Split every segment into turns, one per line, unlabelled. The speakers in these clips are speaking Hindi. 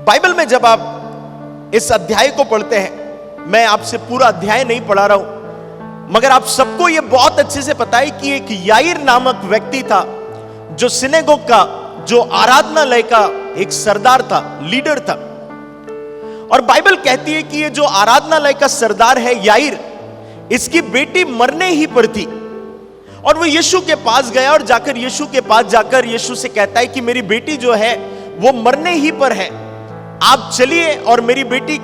बाइबल में जब आप इस अध्याय को पढ़ते हैं, मैं आपसे पूरा अध्याय नहीं पढ़ा रहा हूं, मगर आप सबको यह बहुत अच्छे से पता है कि एक याईर नामक व्यक्ति था जो सिनेगोग का, जो आराधनालय का एक सरदार था, लीडर था। और बाइबल कहती है कि ये जो आराधनालय का सरदार है याईर, इसकी बेटी मरने ही पर थी। और वो यीशु के पास गया और जाकर यीशु के पास जाकर यीशु से कहता है कि मेरी बेटी जो है वो मरने ही पर है, आप चलिए और मेरी बेटी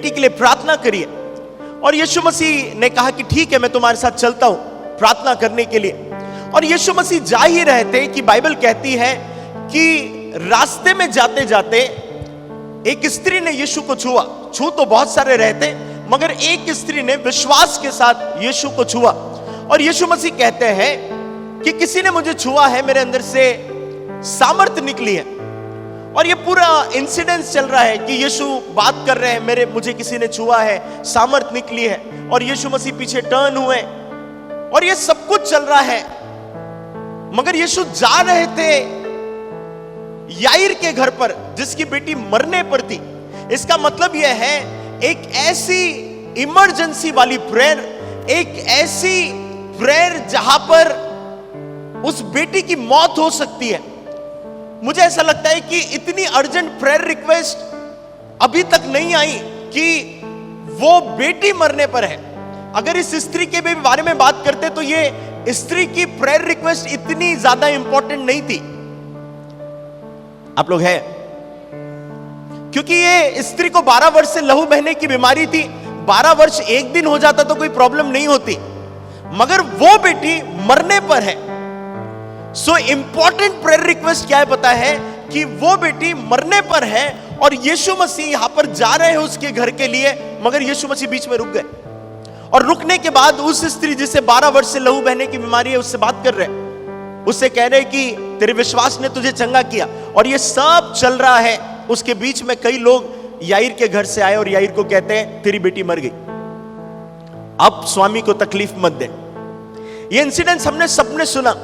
के लिए प्रार्थना करिए। और यीशु मसीह ने कहा कि ठीक है, मैं तुम्हारे साथ चलता हूं प्रार्थना करने के लिए। और यीशु मसीह जा ही रहे थे कि बाइबल कहती है कि रास्ते में जाते जाते एक स्त्री ने यीशु को छुआ। छू तो बहुत सारे रहते, मगर एक स्त्री ने विश्वास के साथ यीशु को छुआ। और यीशु मसीह कहते हैं कि किसी ने मुझे छुआ है, मेरे अंदर से सामर्थ निकली है। और ये पूरा इंसिडेंस चल रहा है कि यीशु बात कर रहे हैं, मुझे किसी ने छुआ है, सामर्थ निकली है। और यीशु मसीह पीछे टर्न हुए और ये सब कुछ चल रहा है। मगर यीशु जा रहे थे याईर के घर पर जिसकी बेटी मरने पर थी। इसका मतलब यह है एक ऐसी इमरजेंसी वाली प्रेयर, एक ऐसी प्रेयर जहां पर उस बेटी की मौत हो सकती है। मुझे ऐसा लगता है कि इतनी अर्जेंट प्रेयर रिक्वेस्ट अभी तक नहीं आई कि वो बेटी मरने पर है। अगर इस स्त्री के भी बारे में बात करते तो ये स्त्री की प्रेयर रिक्वेस्ट इतनी ज्यादा इंपॉर्टेंट नहीं थी। आप लोग हैं? क्योंकि ये स्त्री को 12 वर्ष से लहू बहने की बीमारी थी। 12 वर्ष एक दिन हो जाता तो कोई प्रॉब्लम नहीं होती, मगर वो बेटी मरने पर है। सो इंपॉर्टेंट प्रेयर रिक्वेस्ट क्या है पता है कि वो बेटी मरने पर है और यीशु मसीह यहां पर जा रहे हैं उसके घर के लिए, मगर यीशु मसीह बीच में रुक गए। और रुकने के बाद उस स्त्री जिसे 12 वर्ष से लहू बहने की बीमारी है उससे बात कर रहे हैं, उससे कह रहे हैं कि तेरे विश्वास ने तुझे चंगा किया। और ये सब चल रहा है, उसके बीच में कई लोग याईर के घर से आए और याईर को कहते हैं तेरी बेटी मर गई, अब स्वामी को तकलीफ मत दे। ये इंसिडेंट हमने सबने सुना।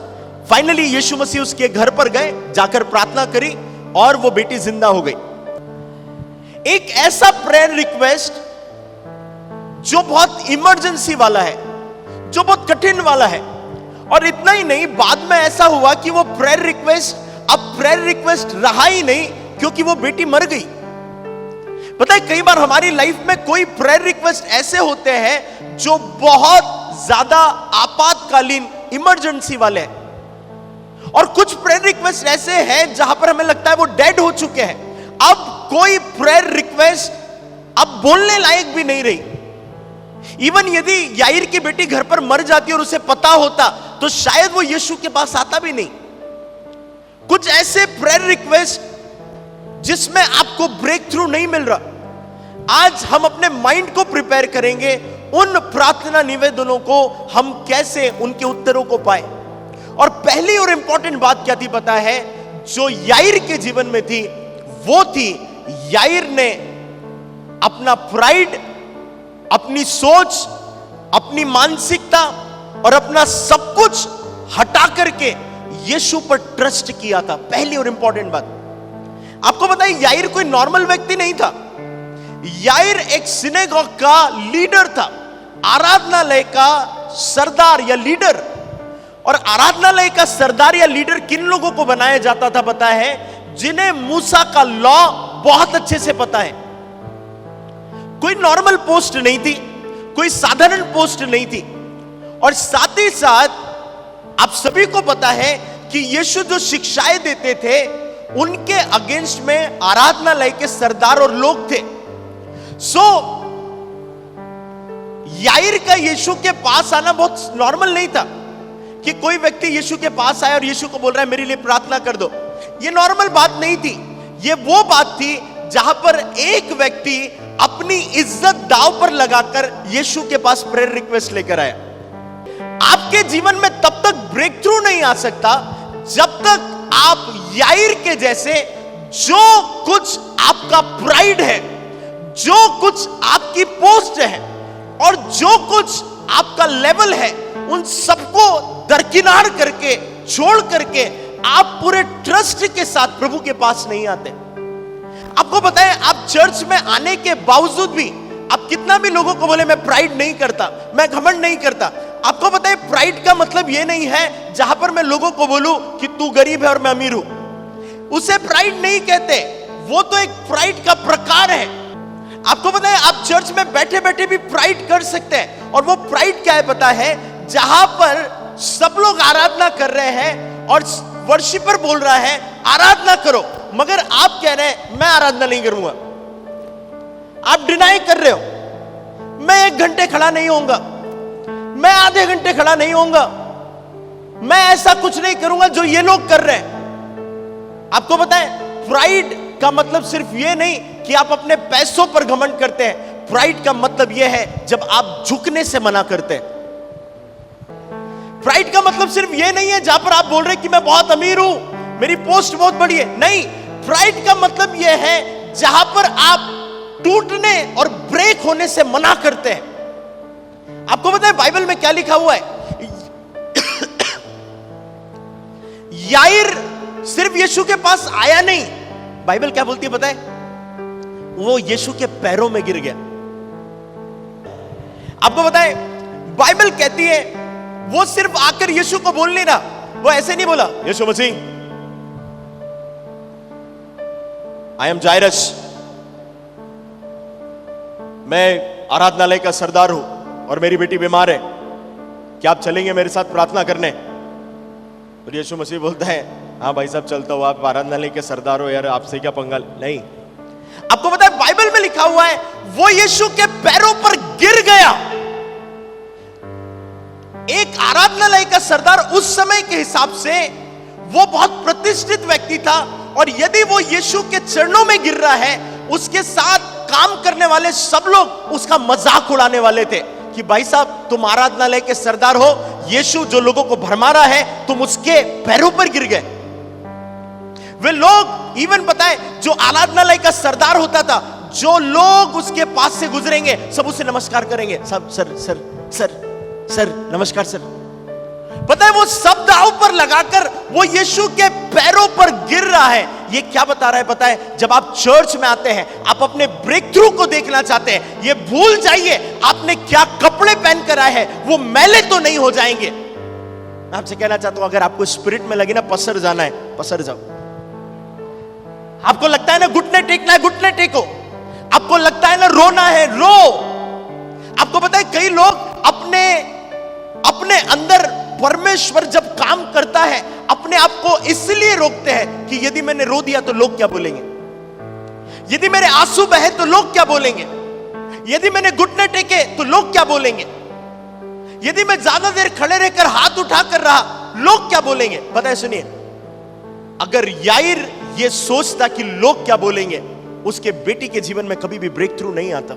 फाइनली यीशु मसीह उसके घर पर गए, जाकर प्रार्थना करी और वो बेटी जिंदा हो गई। एक ऐसा प्रेयर रिक्वेस्ट जो बहुत इमरजेंसी वाला है, जो बहुत कठिन वाला है। और इतना ही नहीं, बाद में ऐसा हुआ कि वो प्रेयर रिक्वेस्ट अब प्रेयर रिक्वेस्ट रहा ही नहीं, क्योंकि वो बेटी मर गई। पता है, कई बार हमारी लाइफ में कोई प्रेयर रिक्वेस्ट ऐसे होते हैं जो बहुत ज्यादा आपातकालीन इमरजेंसी वाले हैं, और कुछ प्रेयर रिक्वेस्ट ऐसे हैं जहां पर हमें लगता है वो डेड हो चुके हैं। अब कोई प्रेयर रिक्वेस्ट अब बोलने लायक भी नहीं रही। इवन यदि याईर की बेटी घर पर मर जाती और उसे पता होता तो शायद वो यीशु के पास आता भी नहीं। कुछ ऐसे प्रेयर रिक्वेस्ट जिसमें आपको ब्रेक थ्रू नहीं मिल रहा। आज हम अपने माइंड को प्रिपेयर करेंगे उन प्रार्थना निवेदनों को हम कैसे उनके उत्तरों को पाए। और पहली और इंपॉर्टेंट बात क्या थी पता है, जो याईर के जीवन में थी वो थी, याईर ने अपना प्राइड, अपनी सोच, अपनी मानसिकता और अपना सब कुछ हटा करके यीशु पर ट्रस्ट किया था। पहली और इंपॉर्टेंट बात, आपको पता है याईर कोई नॉर्मल व्यक्ति नहीं था। याईर एक सिनेगॉग का लीडर था, आराधनालय का सरदार या लीडर। और आराधनालय का सरदार या लीडर किन लोगों को बनाया जाता था पता है? जिन्हें मूसा का लॉ बहुत अच्छे से पता है। कोई नॉर्मल पोस्ट नहीं थी, कोई साधारण पोस्ट नहीं थी। और साथ ही साथ आप सभी को पता है कि यीशु जो शिक्षाएं देते थे उनके अगेंस्ट में आराधनालय के सरदार और लोग थे। सो याईर का यीशु के पास आना बहुत नॉर्मल नहीं था कि कोई व्यक्ति यीशु के पास आया और यीशु को बोल रहा है मेरे लिए प्रार्थना कर दो। ये नॉर्मल बात नहीं थी। ये वो बात थी जहां पर एक व्यक्ति अपनी इज्जत दांव पर लगाकर यीशु के पास प्रेयर रिक्वेस्ट लेकर आया। आपके जीवन में तब तक ब्रेक थ्रू नहीं आ सकता जब तक आप याईर के जैसे, जो कुछ आपका प्राइड है, जो कुछ आपकी पोस्ट है और जो कुछ आपका लेवल है, उन सबको दरकिनार करके, छोड़ करके आप पूरे ट्रस्ट के साथ प्रभु के पास नहीं आते। आपको पता है, आप चर्च में आने के बावजूद भी आप कितना भी लोगों को बोले मैं प्राइड नहीं करता, मैं घमंड नहीं करता, आपको पता है प्राइड का मतलब यह नहीं है जहां पर मैं लोगों को बोलूं कि तू गरीब है और मैं अमीर हूं, उसे प्राइड नहीं कहते। वो तो एक प्राइड का प्रकार है। आपको पता है, आप चर्च में बैठे बैठे भी प्राइड कर सकते हैं। और वो प्राइड क्या है पता है? जहां पर सब लोग आराधना कर रहे हैं और वर्शिपर बोल रहा है आराधना करो, मगर आप कह रहे हैं मैं आराधना नहीं करूंगा। आप डिनाई कर रहे हो, मैं 1 घंटे खड़ा नहीं होऊंगा, मैं आधे घंटे खड़ा नहीं होऊंगा, मैं ऐसा कुछ नहीं करूंगा जो ये लोग कर रहे हैं। आपको पता है, प्राइड का मतलब सिर्फ ये नहीं कि आप अपने पैसों पर घमंड करते हैं। प्राइड का मतलब यह है जब आप झुकने से मना करते हैं। प्राइड का मतलब सिर्फ ये नहीं है जहां पर आप बोल रहे हैं कि मैं बहुत अमीर हूं, मेरी पोस्ट बहुत बड़ी है। नहीं, प्राइड का मतलब यह है जहां पर आप टूटने और ब्रेक होने से मना करते हैं। आपको पता है बाइबल में क्या लिखा हुआ है? याईर सिर्फ यीशु के पास आया नहीं, बाइबल क्या बोलती है पता है? वो यीशु के पैरों में गिर गया। आपको पता है बाइबल कहती है वो सिर्फ आकर यीशु को बोल नहीं रहा, वो ऐसे नहीं बोला यीशु मसीह आई एम जायरस, मैं आराधनालय का सरदार हूं और मेरी बेटी बीमार है, क्या आप चलेंगे मेरे साथ प्रार्थना करने? और यीशु मसीह बोलता है हाँ भाई साहब चलता हूं, आप आराधनालय के सरदार हो यार, आपसे क्या पंगा। नहीं, आपको पता है बाइबल में लिखा हुआ है वो यीशु के पैरों पर गिर गया। एक आराधनालय का सरदार उस समय के हिसाब से वो बहुत प्रतिष्ठित व्यक्ति था, और यदि वो यीशु के चरणों में गिर रहा है, उसके साथ काम करने वाले सब लोग उसका मजाक उड़ाने वाले थे कि भाई साहब तुम आराधनालय के सरदार हो, यीशु जो लोगों को भरमा रहा है तुम उसके पैरों पर गिर गए। वे लोग इवन पता है जो आराधनालय का सरदार होता था, जो लोग उसके पास से गुजरेंगे सब उसे नमस्कार करेंगे, सब सर सर सर सर नमस्कार सर। पता है वो सब दांव पर लगाकर वो यीशु के पैरों पर गिर रहा है। ये क्या बता रहा है पता है? जब आप चर्च में आते हैं, आप अपने ब्रेक थ्रू को देखना चाहते हैं, ये भूल जाइए आपने क्या कपड़े पहन कर आए हैं, वो मैले तो नहीं हो जाएंगे। मैं आपसे कहना चाहता हूं अगर आपको स्पिरिट में लगे ना पसर जाना है, पसर जाओ। आपको लगता है ना घुटने टेकना है, घुटने टेको। आपको लगता है ना रोना है, रो। आपको पता है कई लोग अपने अंदर परमेश्वर जब काम करता है अपने आप को इसलिए रोकते हैं कि यदि मैंने रो दिया तो लोग क्या बोलेंगे, यदि मेरे आंसू बहे तो लोग क्या बोलेंगे, यदि मैंने घुटने टेके तो लोग क्या बोलेंगे, यदि मैं ज्यादा देर खड़े रहकर हाथ उठा कर रहा लोग क्या बोलेंगे। पता है सुनिए, अगर याईर ये सोचता कि लोग क्या बोलेंगे, उसके बेटी के जीवन में कभी भी ब्रेक थ्रू नहीं आता।